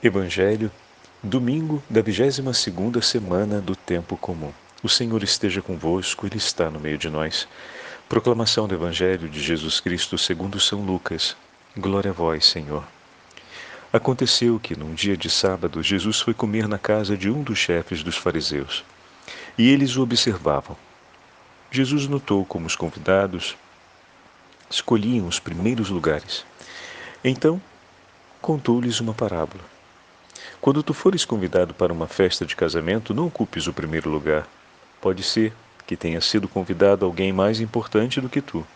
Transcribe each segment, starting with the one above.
Evangelho, domingo da 22ª semana do Tempo Comum. O Senhor esteja convosco, Ele está no meio de nós. Proclamação do Evangelho de Jesus Cristo segundo São Lucas. Glória a vós, Senhor. Aconteceu que, num dia de sábado, Jesus foi comer na casa de um dos chefes dos fariseus. E eles o observavam. Jesus notou como os convidados escolhiam os primeiros lugares. Então, contou-lhes uma parábola. Quando tu fores convidado para uma festa de casamento, não ocupes o primeiro lugar. Pode ser que tenha sido convidado alguém mais importante do que tu.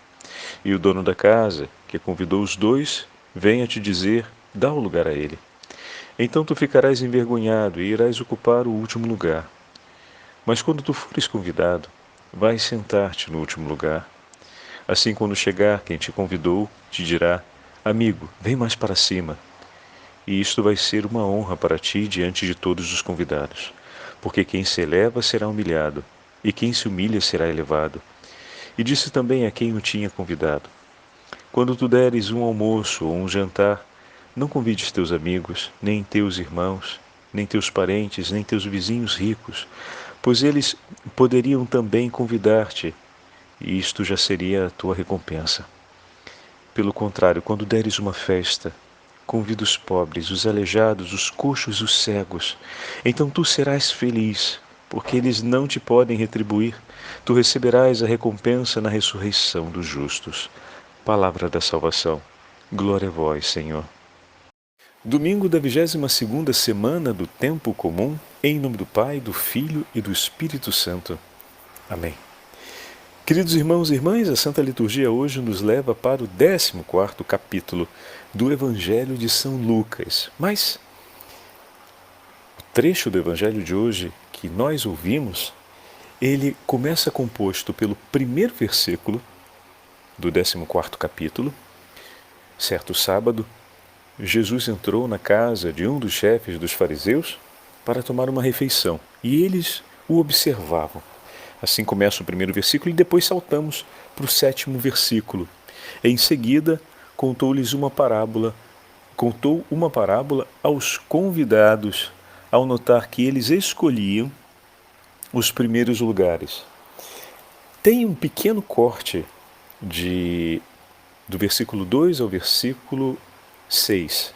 E o dono da casa, que convidou os dois, venha te dizer, dá o lugar a ele. Então tu ficarás envergonhado e irás ocupar o último lugar. Mas quando tu fores convidado, vai sentar-te no último lugar. Assim, quando chegar quem te convidou, te dirá, amigo, vem mais para cima. E isto vai ser uma honra para ti diante de todos os convidados. Porque quem se eleva será humilhado, e quem se humilha será elevado. E disse também a quem o tinha convidado: quando tu deres um almoço ou um jantar, não convides teus amigos, nem teus irmãos, nem teus parentes, nem teus vizinhos ricos, pois eles poderiam também convidar-te, e isto já seria a tua recompensa. Pelo contrário, quando deres uma festa, convida os pobres, os aleijados, os coxos, os cegos. Então tu serás feliz, porque eles não te podem retribuir. Tu receberás a recompensa na ressurreição dos justos. Palavra da salvação. Glória a vós, Senhor. Domingo da 22ª semana do Tempo Comum, em nome do Pai, do Filho e do Espírito Santo. Amém. Queridos irmãos e irmãs, a Santa Liturgia hoje nos leva para o 14º capítulo do Evangelho de São Lucas. Mas o trecho do Evangelho de hoje que nós ouvimos, ele começa composto pelo primeiro versículo do 14º capítulo. Certo sábado, Jesus entrou na casa de um dos chefes dos fariseus para tomar uma refeição e eles o observavam. Assim começa o primeiro versículo e depois saltamos para o 7º versículo. Em seguida, contou uma parábola aos convidados, ao notar que eles escolhiam os primeiros lugares. Tem um pequeno corte do versículo 2 ao versículo 6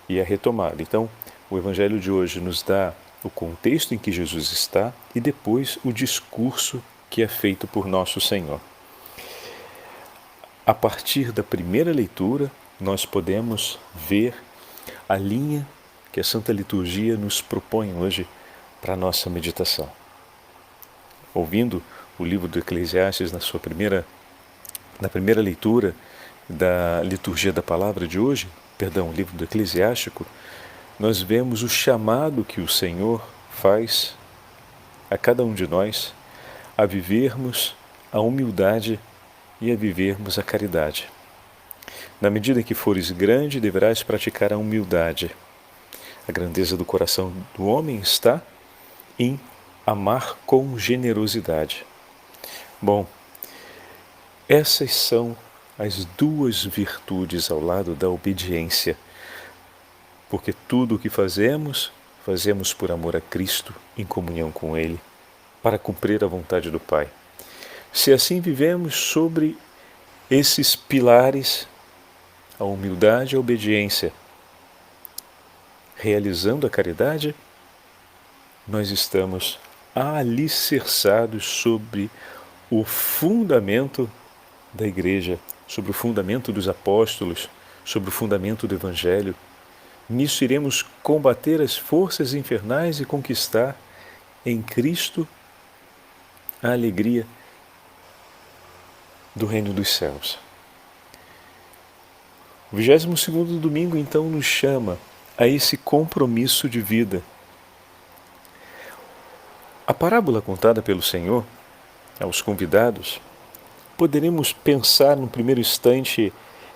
e a retomada. Então, o Evangelho de hoje nos dá o contexto em que Jesus está e depois o discurso que é feito por nosso Senhor. A partir da primeira leitura, nós podemos ver a linha que a Santa Liturgia nos propõe hoje para a nossa meditação. Ouvindo o livro do Eclesiastes na primeira leitura da liturgia da palavra de hoje, o livro do Eclesiástico, nós vemos o chamado que o Senhor faz a cada um de nós a vivermos a humildade e a vivermos a caridade. Na medida que fores grande, deverás praticar a humildade. A grandeza do coração do homem está em amar com generosidade. Bom, essas são as duas virtudes ao lado da obediência, porque tudo o que fazemos, fazemos por amor a Cristo, em comunhão com Ele, para cumprir a vontade do Pai. Se assim vivemos sobre esses pilares, a humildade e a obediência, realizando a caridade, nós estamos alicerçados sobre o fundamento da Igreja, sobre o fundamento dos apóstolos, sobre o fundamento do Evangelho. Nisso iremos combater as forças infernais e conquistar em Cristo a alegria do reino dos céus. O 22º domingo, então, nos chama a esse compromisso de vida. A parábola contada pelo Senhor aos convidados, poderemos pensar no primeiro instante,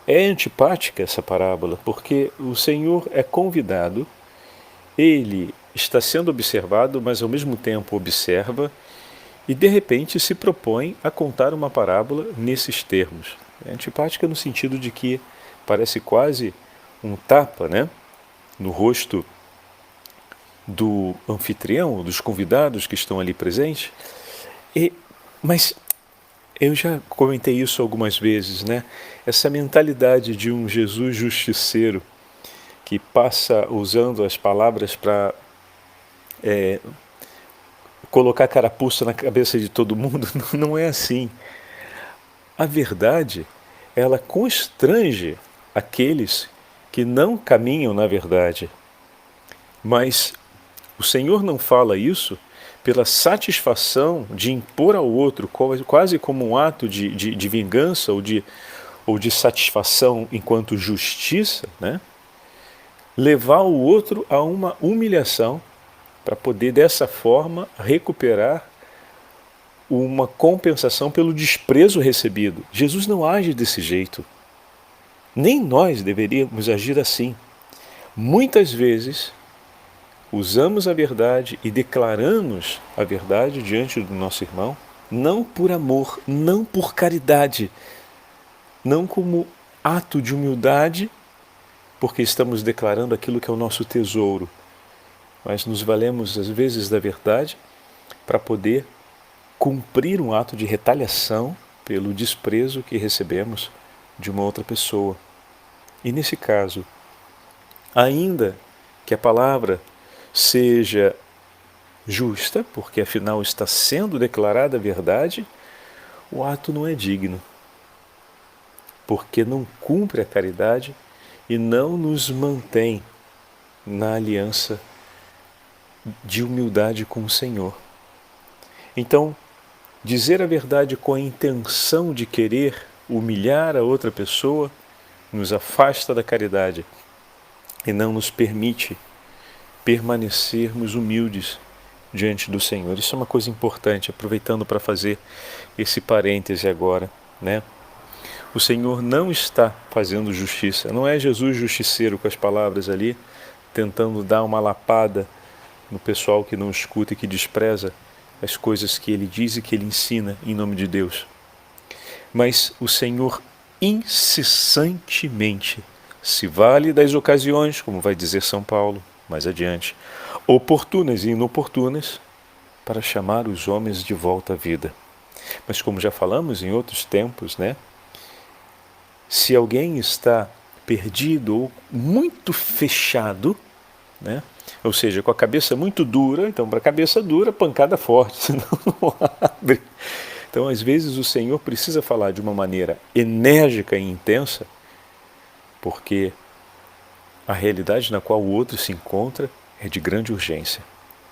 é antipática essa parábola, porque o Senhor é convidado, ele está sendo observado, mas ao mesmo tempo observa, e de repente se propõe a contar uma parábola nesses termos. É antipática no sentido de que parece quase um tapa, né? no rosto do anfitrião, dos convidados que estão ali presentes. Mas eu já comentei isso algumas vezes, né? Essa mentalidade de um Jesus justiceiro que passa usando as palavras para colocar carapuça na cabeça de todo mundo, não é assim. A verdade, ela constrange aqueles que não caminham na verdade. Mas o Senhor não fala isso pela satisfação de impor ao outro, quase como um ato de vingança ou de satisfação enquanto justiça, né? Levar o outro a uma humilhação para poder dessa forma recuperar uma compensação pelo desprezo recebido. Jesus não age desse jeito. Nem nós deveríamos agir assim. Muitas vezes usamos a verdade e declaramos a verdade diante do nosso irmão, não por amor, não por caridade, não como ato de humildade, porque estamos declarando aquilo que é o nosso tesouro, mas nos valemos às vezes da verdade para poder cumprir um ato de retaliação pelo desprezo que recebemos de uma outra pessoa. E nesse caso, ainda que a palavra seja justa, porque afinal está sendo declarada a verdade, o ato não é digno, porque não cumpre a caridade e não nos mantém na aliança de humildade com o Senhor. Então, dizer a verdade com a intenção de querer humilhar a outra pessoa nos afasta da caridade e não nos permite permanecermos humildes diante do Senhor. Isso é uma coisa importante, aproveitando para fazer esse parêntese agora, né? O Senhor não está fazendo justiça, não é Jesus justiceiro com as palavras ali, tentando dar uma lapada no pessoal que não escuta e que despreza as coisas que ele diz e que ele ensina em nome de Deus. Mas o Senhor incessantemente se vale das ocasiões, como vai dizer São Paulo mais adiante, oportunas e inoportunas, para chamar os homens de volta à vida. Mas como já falamos em outros tempos, né? Se alguém está perdido ou muito fechado, né? Ou seja, com a cabeça muito dura, então para a cabeça dura, pancada forte, senão não abre. Então, às vezes, o Senhor precisa falar de uma maneira enérgica e intensa, porque a realidade na qual o outro se encontra é de grande urgência.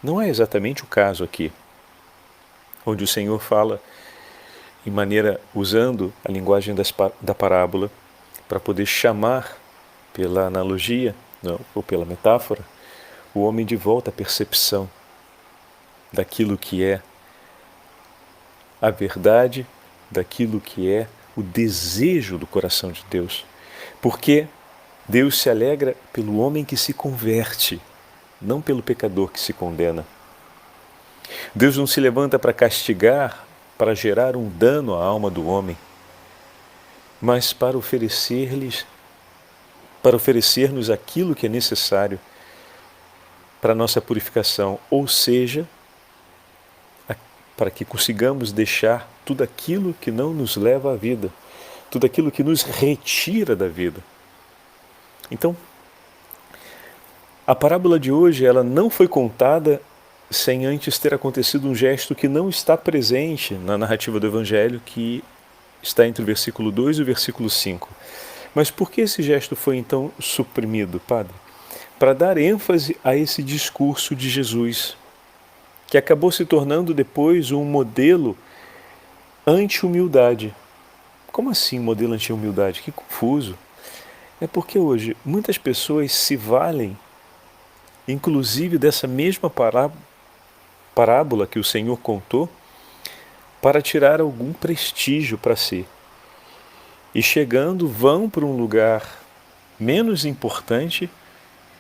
Não é exatamente o caso aqui, onde o Senhor fala em maneira, usando a linguagem da parábola, para poder chamar, pela analogia, não, ou pela metáfora, o homem de volta à percepção daquilo que é a verdade, daquilo que é o desejo do coração de Deus. Porque Deus se alegra pelo homem que se converte, não pelo pecador que se condena. Deus não se levanta para castigar, para gerar um dano à alma do homem, mas para oferecer-nos aquilo que é necessário para a nossa purificação, ou seja, para que consigamos deixar tudo aquilo que não nos leva à vida, tudo aquilo que nos retira da vida. Então, a parábola de hoje, ela não foi contada sem antes ter acontecido um gesto que não está presente na narrativa do Evangelho, que está entre o versículo 2 e o versículo 5. Mas por que esse gesto foi então suprimido, Padre? Para dar ênfase a esse discurso de Jesus, que acabou se tornando depois um modelo anti-humildade. Como assim modelo anti-humildade? Que confuso. É porque hoje muitas pessoas se valem, inclusive dessa mesma parábola que o Senhor contou, para tirar algum prestígio para si. E chegando, vão para um lugar menos importante,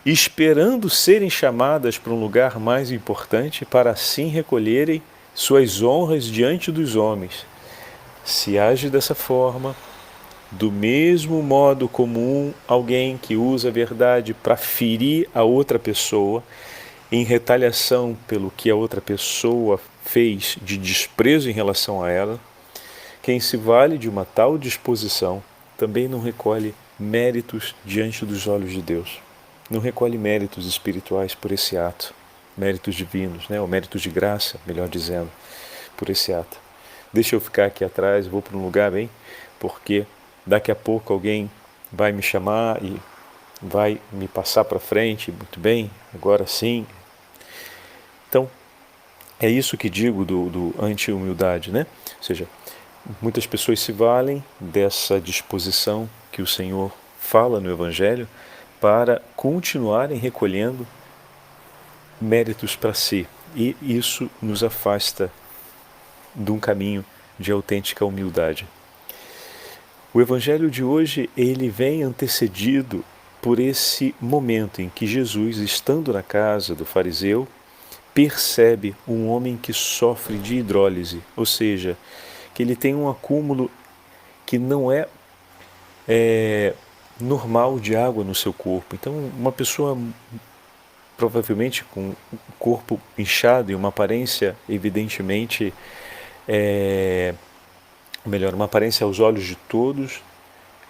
esperando serem chamadas para um lugar mais importante, para assim recolherem suas honras diante dos homens. Se age dessa forma, Do mesmo modo como alguém que usa a verdade para ferir a outra pessoa, em retaliação pelo que a outra pessoa fez de desprezo em relação a ela, quem se vale de uma tal disposição também não recolhe méritos diante dos olhos de Deus. Não recolhe méritos espirituais por esse ato, méritos divinos, ou méritos de graça, melhor dizendo, por esse ato. Deixa eu ficar aqui atrás, vou para um lugar bem, porque daqui a pouco alguém vai me chamar e vai me passar para frente, muito bem, agora sim. Então, é isso que digo do anti-humildade, Ou seja, muitas pessoas se valem dessa disposição que o Senhor fala no Evangelho para continuarem recolhendo méritos para si. E isso nos afasta de um caminho de autêntica humildade. O Evangelho de hoje, ele vem antecedido por esse momento em que Jesus, estando na casa do fariseu, percebe um homem que sofre de hidrólise, ou seja, que ele tem um acúmulo que não é normal de água no seu corpo. Então, uma pessoa provavelmente com o corpo inchado e uma aparência evidentemente, uma aparência aos olhos de todos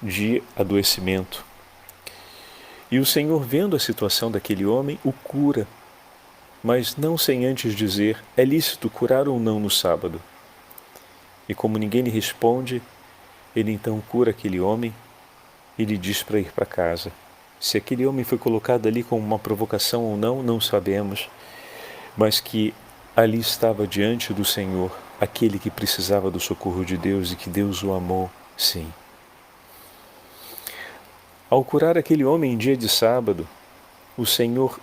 de adoecimento. E o Senhor, vendo a situação daquele homem, o cura, mas não sem antes dizer: é lícito curar ou não no sábado? E como ninguém lhe responde, ele então cura aquele homem e lhe diz para ir para casa. Se aquele homem foi colocado ali como uma provocação ou não, não sabemos, mas que ali estava diante do Senhor aquele que precisava do socorro de Deus e que Deus o amou, sim. Ao curar aquele homem em dia de sábado, o Senhor,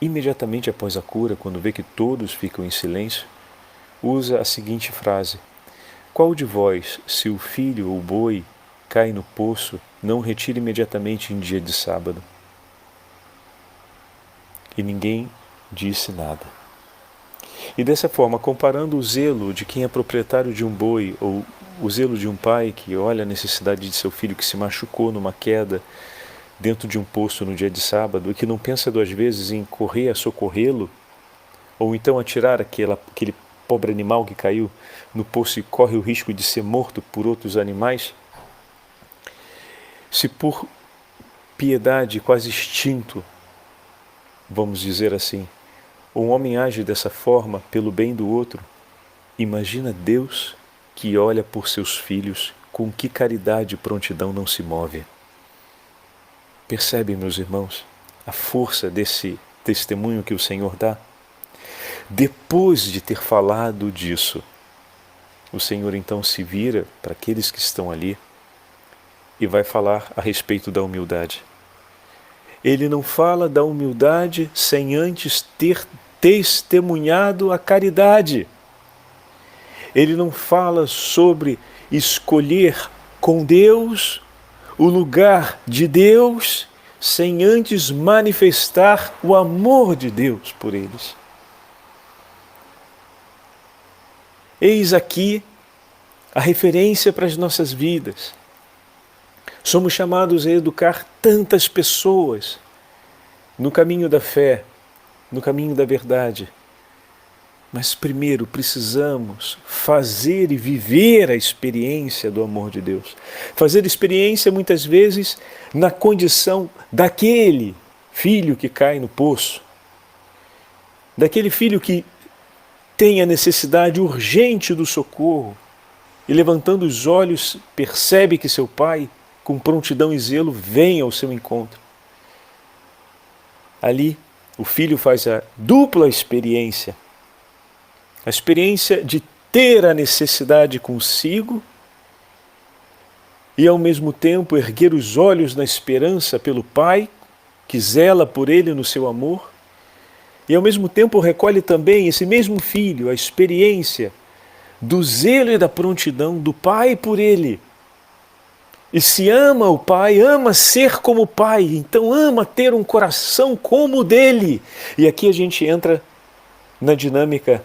imediatamente após a cura, quando vê que todos ficam em silêncio, usa a seguinte frase: qual de vós, se o filho ou o boi cai no poço, não retira imediatamente em dia de sábado? E ninguém disse nada. E dessa forma, comparando o zelo de quem é proprietário de um boi, ou o zelo de um pai que olha a necessidade de seu filho que se machucou numa queda dentro de um poço no dia de sábado e que não pensa duas vezes em correr a socorrê-lo, ou então atirar aquele pobre animal que caiu no poço e corre o risco de ser morto por outros animais, se por piedade, quase instinto, vamos dizer assim, um homem age dessa forma pelo bem do outro, imagina Deus que olha por seus filhos, com que caridade e prontidão não se move. Percebem, meus irmãos, a força desse testemunho que o Senhor dá? Depois de ter falado disso, o Senhor então se vira para aqueles que estão ali e vai falar a respeito da humildade. Ele não fala da humildade sem antes ter testemunhado a caridade. Ele não fala sobre escolher com Deus o lugar de Deus sem antes manifestar o amor de Deus por eles. Eis aqui a referência para as nossas vidas. Somos chamados a educar tantas pessoas no caminho da fé, no caminho da verdade. Mas primeiro precisamos fazer e viver a experiência do amor de Deus. Fazer experiência muitas vezes na condição daquele filho que cai no poço, daquele filho que tem a necessidade urgente do socorro e, levantando os olhos, percebe que seu pai, com prontidão e zelo, vem ao seu encontro. Ali, o filho faz a dupla experiência. A experiência de ter a necessidade consigo e, ao mesmo tempo, erguer os olhos na esperança pelo pai, que zela por ele no seu amor, e, ao mesmo tempo, recolhe também esse mesmo filho, a experiência do zelo e da prontidão do pai por ele. E se ama o pai, ama ser como o pai, então ama ter um coração como o dele. E aqui a gente entra na dinâmica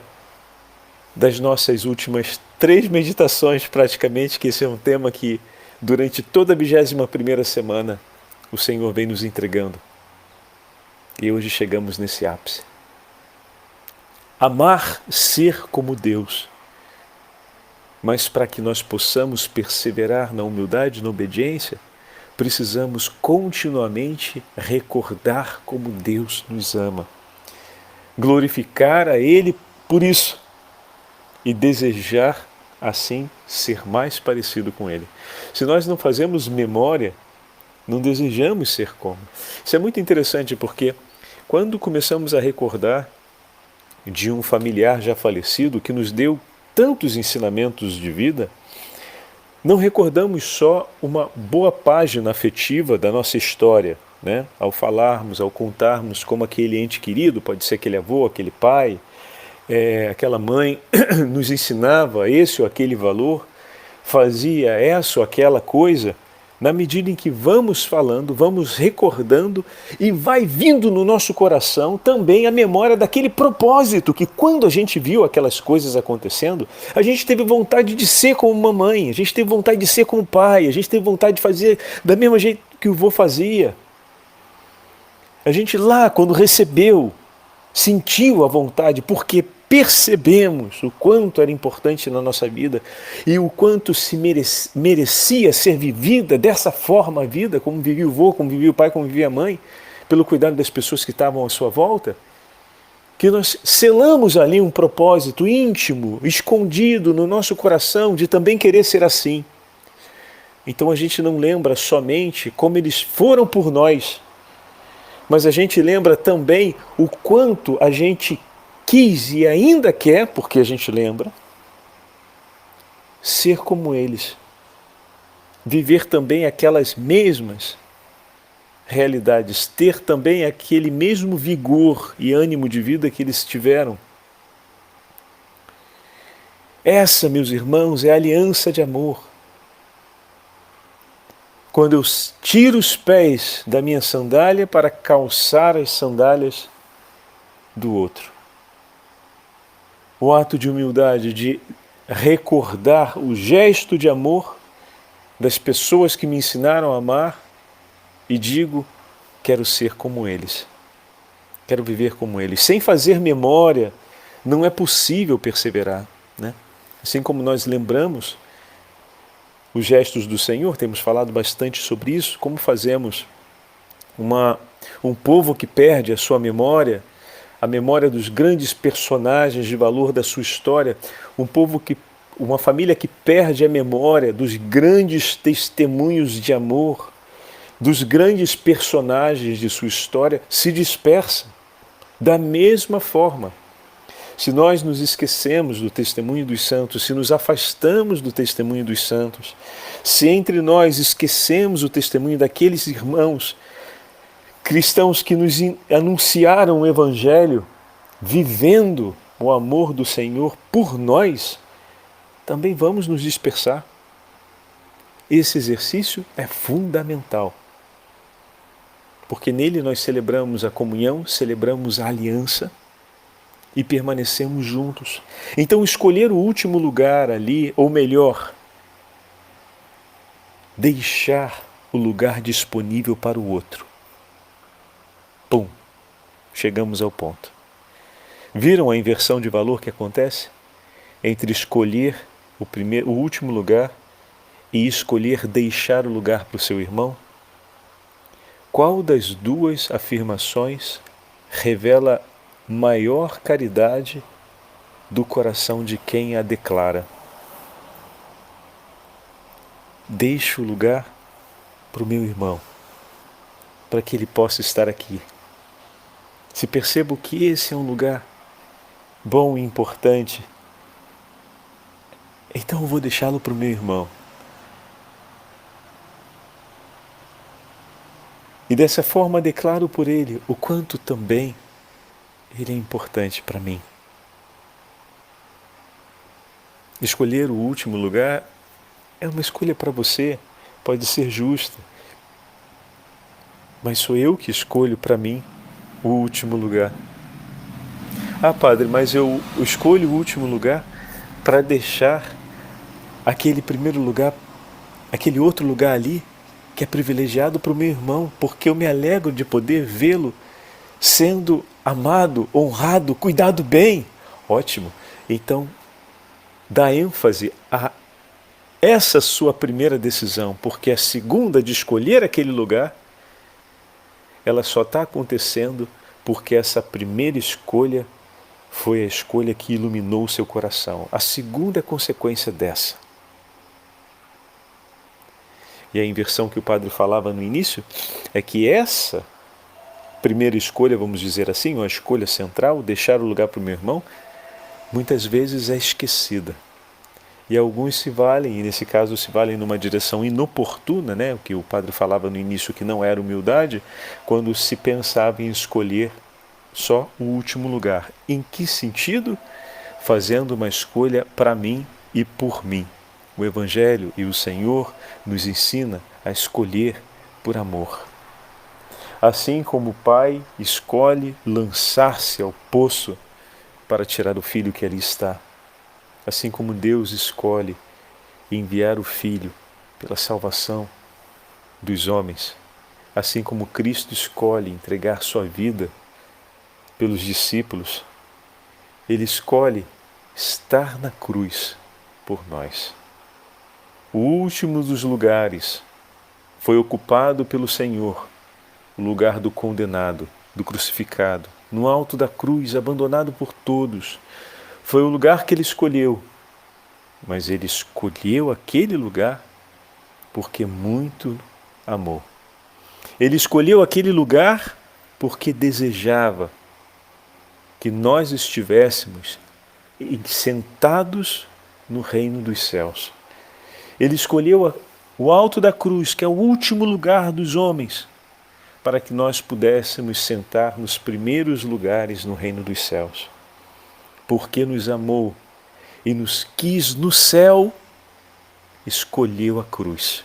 das nossas últimas 3 meditações, praticamente, que esse é um tema que durante toda a 21ª semana, o Senhor vem nos entregando. E hoje chegamos nesse ápice. Amar, ser como Deus. Mas para que nós possamos perseverar na humildade, na obediência, precisamos continuamente recordar como Deus nos ama. Glorificar a Ele por isso e desejar, assim, ser mais parecido com Ele. Se nós não fazemos memória, não desejamos ser como. Isso é muito interessante porque quando começamos a recordar de um familiar já falecido que nos deu tantos ensinamentos de vida, não recordamos só uma boa página afetiva da nossa história, né? Ao falarmos, ao contarmos como aquele ente querido, pode ser aquele avô, aquele pai, aquela mãe nos ensinava esse ou aquele valor, fazia essa ou aquela coisa. Na medida em que vamos falando, vamos recordando e vai vindo no nosso coração também a memória daquele propósito que quando a gente viu aquelas coisas acontecendo, a gente teve vontade de ser como mamãe, a gente teve vontade de ser como pai, a gente teve vontade de fazer da mesma jeito que o vô fazia. A gente lá, quando recebeu, sentiu a vontade, porque percebemos o quanto era importante na nossa vida e o quanto se merecia ser vivida dessa forma a vida, como vivia o vô, como vivia o pai, como vivia a mãe, pelo cuidado das pessoas que estavam à sua volta, que nós selamos ali um propósito íntimo, escondido no nosso coração de também querer ser assim. Então a gente não lembra somente como eles foram por nós, mas a gente lembra também o quanto a gente quis e ainda quer, porque a gente lembra, ser como eles. Viver também aquelas mesmas realidades, ter também aquele mesmo vigor e ânimo de vida que eles tiveram. Essa, meus irmãos, é a aliança de amor. Quando eu tiro os pés da minha sandália para calçar as sandálias do outro. O ato de humildade, de recordar o gesto de amor das pessoas que me ensinaram a amar e digo, quero ser como eles. Quero viver como eles. Sem fazer memória, não é possível perseverar, né? Assim como nós lembramos os gestos do Senhor, temos falado bastante sobre isso, como fazemos um povo que perde a sua memória, a memória dos grandes personagens de valor da sua história, uma família que perde a memória dos grandes testemunhos de amor, dos grandes personagens de sua história, se dispersa. Da mesma forma, se nós nos esquecemos do testemunho dos santos, se nos afastamos do testemunho dos santos, se entre nós esquecemos o testemunho daqueles irmãos cristãos que nos anunciaram o Evangelho, vivendo o amor do Senhor por nós, também vamos nos dispersar. Esse exercício é fundamental, porque nele nós celebramos a comunhão, celebramos a aliança e permanecemos juntos. Então escolher o último lugar ali, ou melhor, deixar o lugar disponível para o outro. Pum, chegamos ao ponto. Viram a inversão de valor que acontece? Entre escolher o último lugar e escolher deixar o lugar para o seu irmão? Qual das duas afirmações revela maior caridade do coração de quem a declara? Deixo o lugar para o meu irmão, para que ele possa estar aqui. Se percebo que esse é um lugar bom e importante, então eu vou deixá-lo para o meu irmão. E dessa forma declaro por ele o quanto também ele é importante para mim. Escolher o último lugar é uma escolha para você, pode ser justa, mas sou eu que escolho para mim o último lugar. Ah, padre, mas eu escolho o último lugar para deixar aquele primeiro lugar aquele outro lugar ali que é privilegiado para o meu irmão, porque eu me alegro de poder vê-lo sendo amado, honrado, cuidado bem. Ótimo. Então, dá ênfase a essa sua primeira decisão, porque a segunda de escolher aquele lugar, ela só está acontecendo porque essa primeira escolha foi a escolha que iluminou o seu coração. A segunda é consequência dessa. E a inversão que o padre falava no início é que essa primeira escolha, vamos dizer assim, uma escolha central, deixar o lugar para o meu irmão, muitas vezes é esquecida. E alguns se valem, e nesse caso se valem numa direção inoportuna, né? O que o padre falava no início que não era humildade, quando se pensava em escolher só o último lugar. Em que sentido? Fazendo uma escolha para mim e por mim. O Evangelho e o Senhor nos ensina a escolher por amor. Assim como o pai escolhe lançar-se ao poço para tirar o filho que ali está, assim como Deus escolhe enviar o Filho pela salvação dos homens, assim como Cristo escolhe entregar sua vida pelos discípulos, Ele escolhe estar na cruz por nós. O último dos lugares foi ocupado pelo Senhor, o lugar do condenado, do crucificado, no alto da cruz, abandonado por todos. Foi o lugar que Ele escolheu, mas Ele escolheu aquele lugar porque muito amou. Ele escolheu aquele lugar porque desejava que nós estivéssemos sentados no reino dos céus. Ele escolheu o alto da cruz, que é o último lugar dos homens, para que nós pudéssemos sentar nos primeiros lugares no reino dos céus. Porque nos amou e nos quis no céu, escolheu a cruz.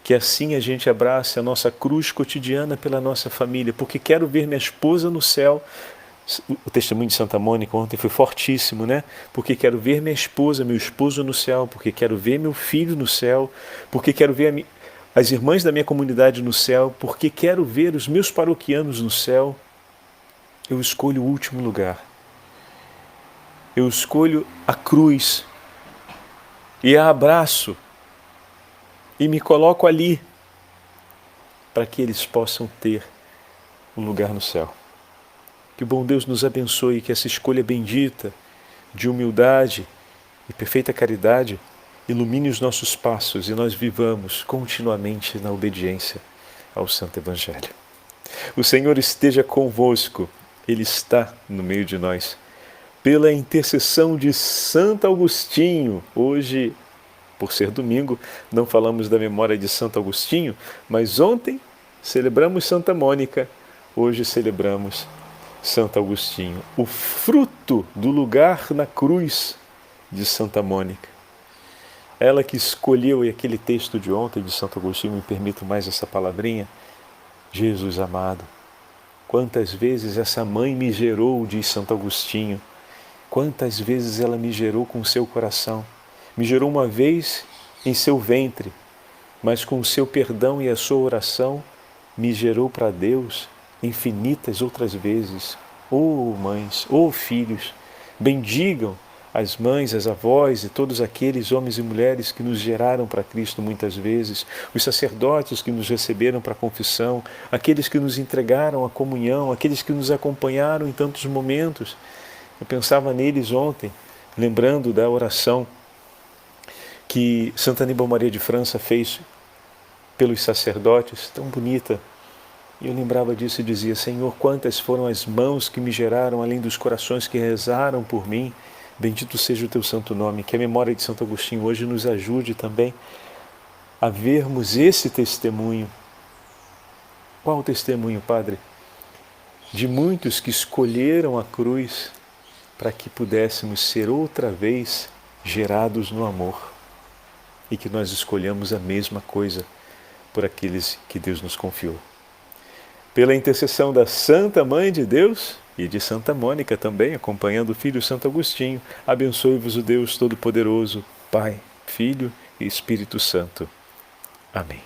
Que assim a gente abrace a nossa cruz cotidiana pela nossa família, porque quero ver minha esposa no céu. O testemunho de Santa Mônica ontem foi fortíssimo, né? Porque quero ver minha esposa, meu esposo no céu, porque quero ver meu filho no céu, porque quero ver as irmãs da minha comunidade no céu, porque quero ver os meus paroquianos no céu. Eu escolho o último lugar. Eu escolho a cruz e a abraço e me coloco ali para que eles possam ter um lugar no céu. Que o bom Deus nos abençoe, que essa escolha bendita de humildade e perfeita caridade ilumine os nossos passos e nós vivamos continuamente na obediência ao Santo Evangelho. O Senhor esteja convosco, Ele está no meio de nós. Pela intercessão de Santo Agostinho, hoje, por ser domingo, não falamos da memória de Santo Agostinho, mas ontem celebramos Santa Mônica, hoje celebramos Santo Agostinho, o fruto do lugar na cruz de Santa Mônica. Ela que escolheu, e aquele texto de ontem de Santo Agostinho, me permito mais essa palavrinha, Jesus amado, quantas vezes essa mãe me gerou, diz Santo Agostinho, quantas vezes ela me gerou com o seu coração, me gerou uma vez em seu ventre, mas com o seu perdão e a sua oração, me gerou para Deus infinitas outras vezes. Oh mães, oh filhos, bendigam as mães, as avós e todos aqueles homens e mulheres que nos geraram para Cristo muitas vezes, os sacerdotes que nos receberam para a confissão, aqueles que nos entregaram a comunhão, aqueles que nos acompanharam em tantos momentos. Eu pensava neles ontem, lembrando da oração que Santa Aníbal Maria de França fez pelos sacerdotes, tão bonita. E eu lembrava disso e dizia, Senhor, quantas foram as mãos que me geraram, além dos corações que rezaram por mim. Bendito seja o teu santo nome. Que a memória de Santo Agostinho hoje nos ajude também a vermos esse testemunho. Qual o testemunho, Padre? De muitos que escolheram a cruz para que pudéssemos ser outra vez gerados no amor. E que nós escolhamos a mesma coisa por aqueles que Deus nos confiou. Pela intercessão da Santa Mãe de Deus e de Santa Mônica também, acompanhando o filho Santo Agostinho, abençoe-vos o Deus Todo-Poderoso, Pai, Filho e Espírito Santo. Amém.